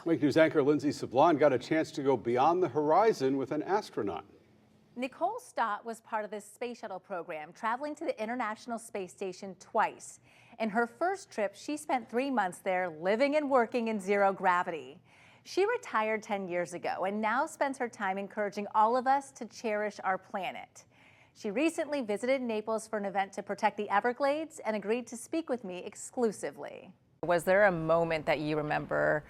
Wake News anchor Lindsay Sablon got a chance to go beyond the horizon with an astronaut. Nicole Stott was part of this space shuttle program, traveling to the International Space Station twice. In her first trip, she spent 3 months there living and working in zero gravity. She retired 10 years ago and now spends her time encouraging all of us to cherish our planet. She recently visited Naples for an event to protect the Everglades and agreed to speak with me exclusively. Was there a moment that you remember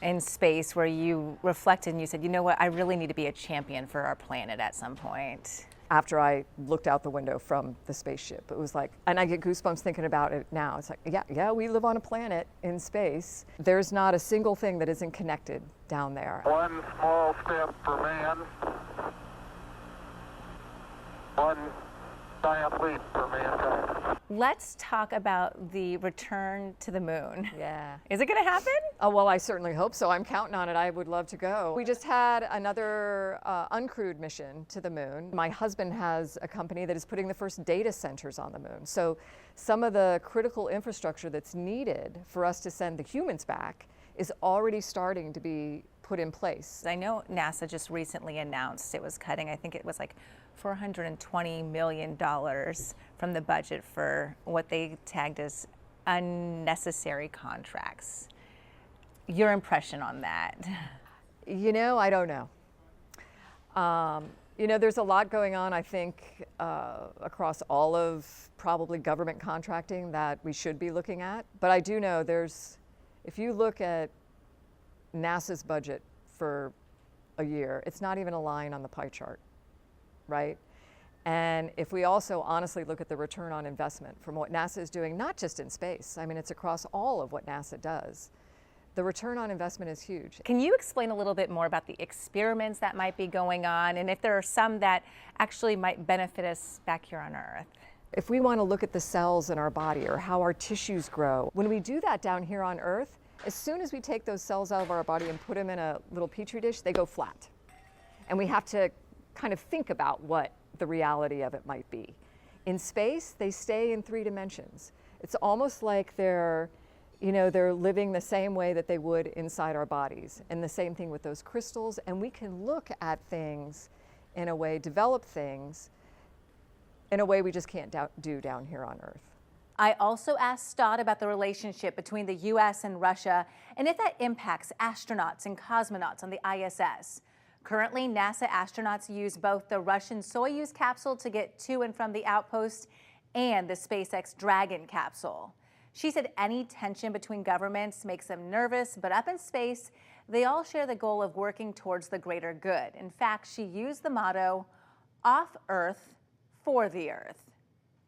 in space where you reflected and you said, you know what, I really need to be a champion for our planet at some point? After I looked out the window from the spaceship, it was like, and I get goosebumps thinking about it now. It's like, yeah, we live on a planet in space. There's not a single thing that isn't connected down there. One small step for man, one giant leap for mankind. Let's talk about the return to the moon. Yeah. Is it going to happen? Oh, well, I certainly hope so. I'm counting on it. I would love to go. We just had another uncrewed mission to the moon. My husband has a company that is putting the first data centers on the moon. So some of the critical infrastructure that's needed for us to send the humans back is already starting to be put in place. I know NASA just recently announced it was cutting, I think it was like $420 million from the budget for what they tagged as unnecessary contracts. Your impression on that? You know, I don't know. You know, there's a lot going on, I think, across all of probably government contracting that we should be looking at. But I do know if you look at NASA's budget for a year, it's not even a line on the pie chart, right? And if we also honestly look at the return on investment from what NASA is doing, not just in space, I mean, it's across all of what NASA does, the return on investment is huge. Can you explain a little bit more about the experiments that might be going on and if there are some that actually might benefit us back here on Earth? If we want to look at the cells in our body or how our tissues grow, when we do that down here on Earth, as soon as we take those cells out of our body and put them in a little petri dish, they go flat. And we have to kind of think about what the reality of it might be. In space, they stay in 3 dimensions. It's almost like they're living the same way that they would inside our bodies. And the same thing with those crystals. And we can look at things in a way, develop things in a way we just can't do down here on Earth. I also asked Stott about the relationship between the U.S. and Russia and if that impacts astronauts and cosmonauts on the ISS. Currently, NASA astronauts use both the Russian Soyuz capsule to get to and from the outpost and the SpaceX Dragon capsule. She said any tension between governments makes them nervous, but up in space, they all share the goal of working towards the greater good. In fact, she used the motto, off Earth, for the Earth.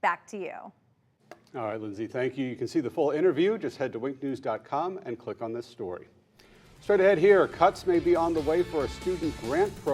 Back to you. All right, Lindsay, thank you. You can see the full interview. Just head to winknews.com and click on this story. Straight ahead here, cuts may be on the way for a student grant program.